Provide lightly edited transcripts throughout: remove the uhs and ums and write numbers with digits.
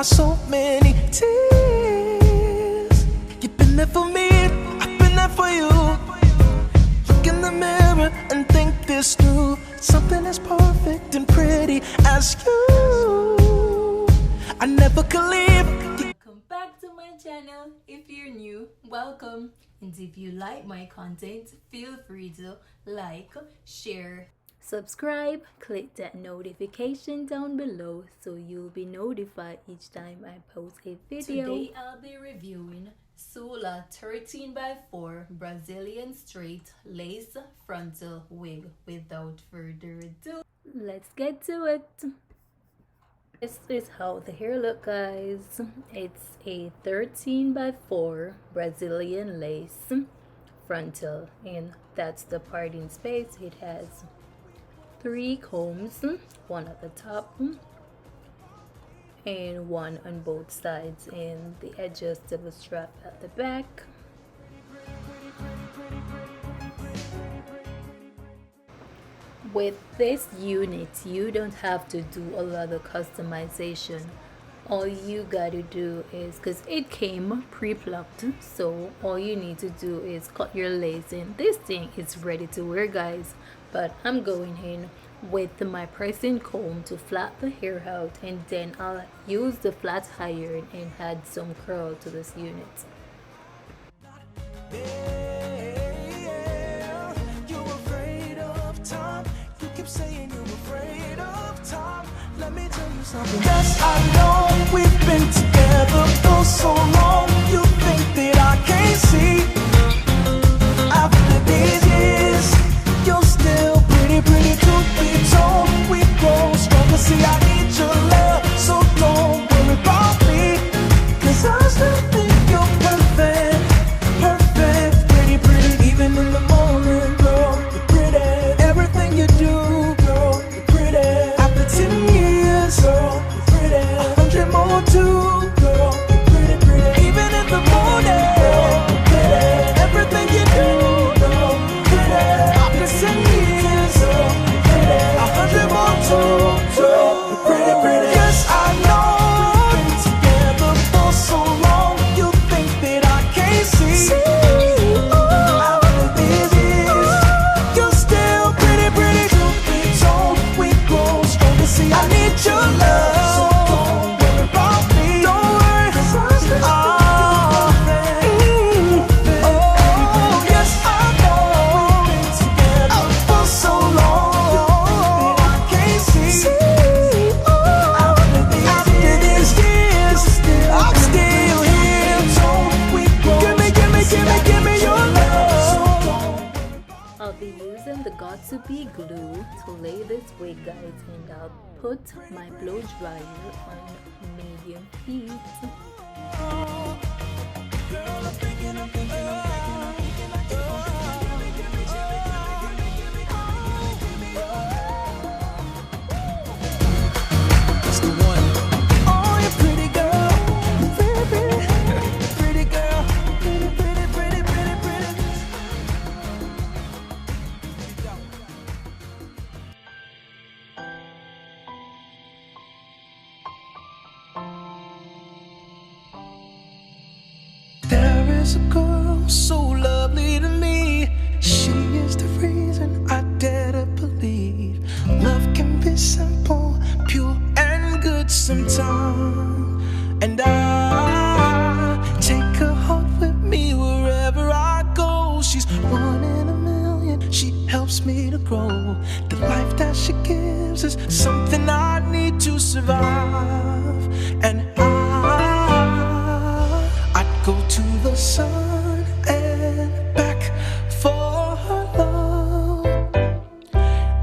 so many tears. You've been there for me, I've been there for you. Look in the mirror and think this through. Something as perfect and pretty as you, I never could leave. Welcome back to my channel. If you're new, welcome. And if you like my content, feel free to like, share, subscribe, click that notification down below so you'll be notified each time I post a video. Today I'll be reviewing Sooola 13x4 Brazilian straight lace frontal wig. Without further ado, let's get to it. This is how the hair look, guys. It's a 13x4 Brazilian lace frontal, and that's the parting space. It has 3 combs, one at the top and one on both sides, and the adjustable strap at the back. With this unit, you don't have to do a lot of customization. All you gotta do is, because it came pre-plucked, so all you need to do is cut your lace in. This thing is ready to wear, guys, but I'm going in with my pressing comb to flat the hair out, and then I'll use the flat iron and add some curl to this unit. Saying you're afraid of time. Let me tell you something. Yes, I know we've been together for so long. You think that I can't see. After these years, you're still pretty truth be told. We grow stronger. See, I need your love, so don't worry about me, 'cause I still think you're perfect, pretty, even in the morning, girl. You're pretty. Everything you do, girl, you're pretty. 100 more too, girl, you're pretty. Even in the morning, girl, you're pretty. Everything you do, girl, you're pretty. After 10 years, girl, you're pretty. 100 more too, girl, you're pretty. Yes, I know we've been together for so long. You think that I can't see. After these years, you're still pretty. Truth be told, we grow stronger. See, I need your love, so don't worry about me. Don't worry, 'cause I'm still oh, yes, I know we've been together for so long. I can't see. After these years, I'm still here. Give me your love. I'll be using the Got2b glue to lay this wig, guys, and I'll put my blow dryer on medium heat. That's the one. Oh, you pretty girl, pretty girl, pretty. There is a girl so lovely to me. She is the reason I dare to believe love can be simple, pure and good sometimes. And I take her heart with me wherever I go. She's 1 in a million, she helps me to grow. The life that she gives is something I need to survive. And I'd go to the sun and back for her love.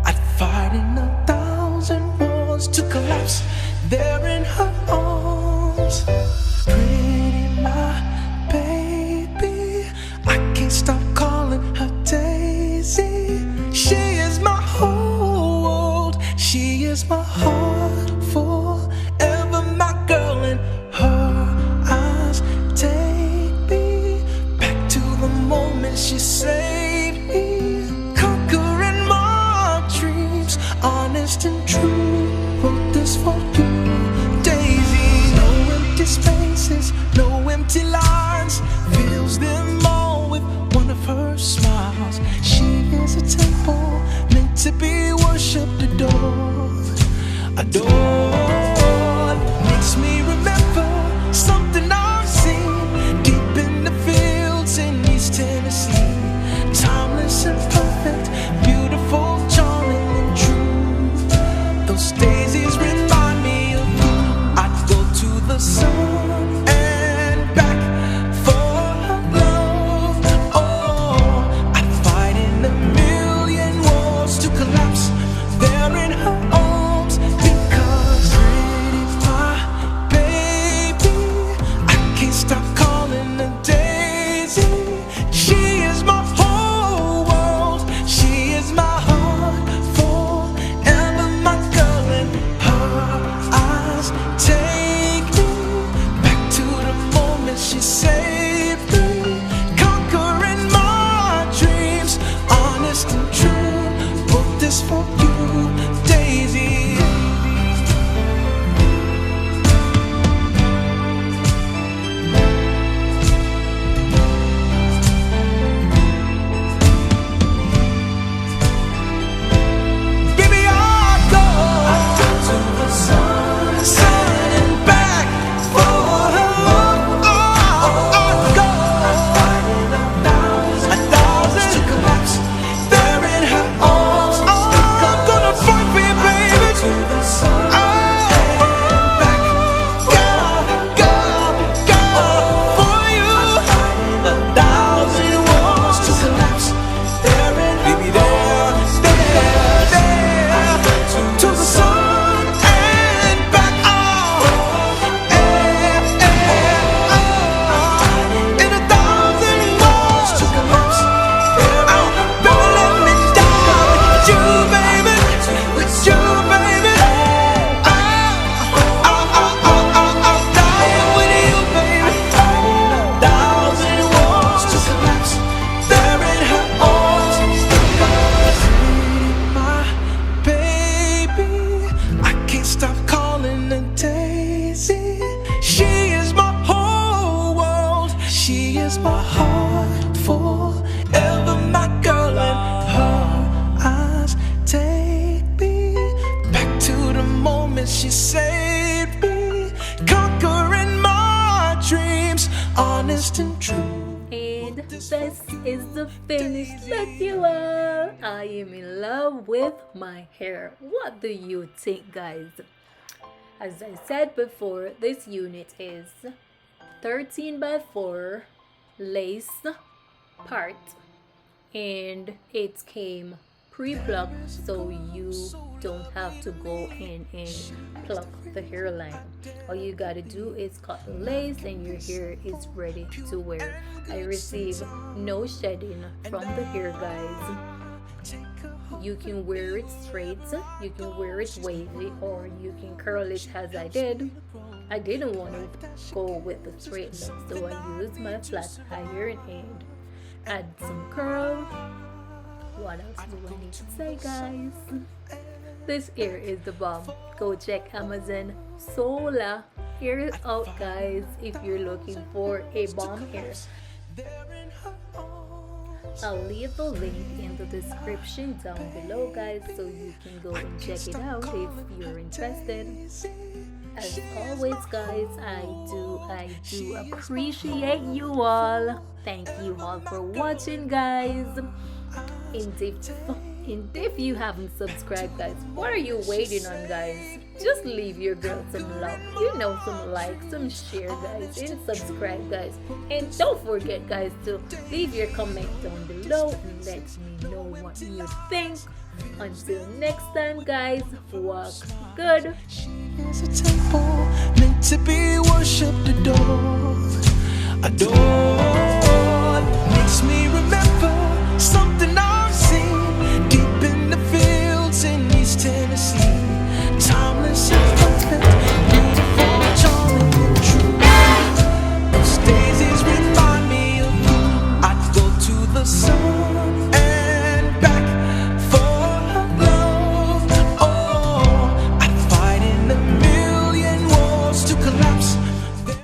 I'd fight in 1,000 wars to collapse there in her arms. Pretty, my baby, I can't stop calling her Daisy. She is my whole world, she is my heart forever, my girl. In her eyes, take me adored. Makes me remember something I've seen deep in the fields in East Tennessee. Timeless and perfect, beautiful, charming and true. Those daisies remind me of you. I'd go to the sun and back for her love. Oh, I'd fight in a million wars to collapse there in her arms. Because pretty my baby, I can't stop calling her Daisy. She is my whole world. She is my heart forever, my girl. And her eyes take me back to the moment she saved me, conquering my dreams, honest and true. Put this for you, Daisy. Baby, I'll go to the sun and back for her. I'll go 1,000 to collapse there in her arms. I'm gonna fight for you, baby. To the sun and back, go for you. 1,000 wars to collapse there in her arms. To the sun and back, in 1,000 wars to collapse. Don't let me die with you, baby. With you, baby. I'll die with you, baby. 1,000 wars to collapse there in her arms. My baby, I can't stop calling her Daisy. She is my whole world. She is my heart forever, my girl. And her eyes take me back to the moment she saved me, conquering my dreams, honest and true. And this is the finished look, you all. I am in love with my hair. What do you think, guys? As I said before, this unit is 13 by 4 lace part, and it came pre-plucked, so you don't have to go in and pluck the hairline. All you gotta do is cut the lace and your hair is ready to wear. I received no shedding from the hair, guys. You can wear it straight, you can wear it wavy, or you can curl it as I did. I didn't want to go with the straight look, so I used my flat iron and add some curl. What else do I need to say, guys? This hair is the bomb. Go check Amazon Sooola. Hair is out, guys, if you're looking for a bomb hair. I'll leave the link in the description down below, guys, so you can go and check it out if you're interested. As always, guys, I do appreciate you all. Thank you all for watching, guys. And if you haven't subscribed, guys, what are you waiting on, guys? Just leave your girl some love, some likes, some share, guys, and subscribe, guys. And don't forget, guys, to leave your comment down below and let me know what you think. Until next time, guys, walk good. She is a temple meant to be worshipped, adored.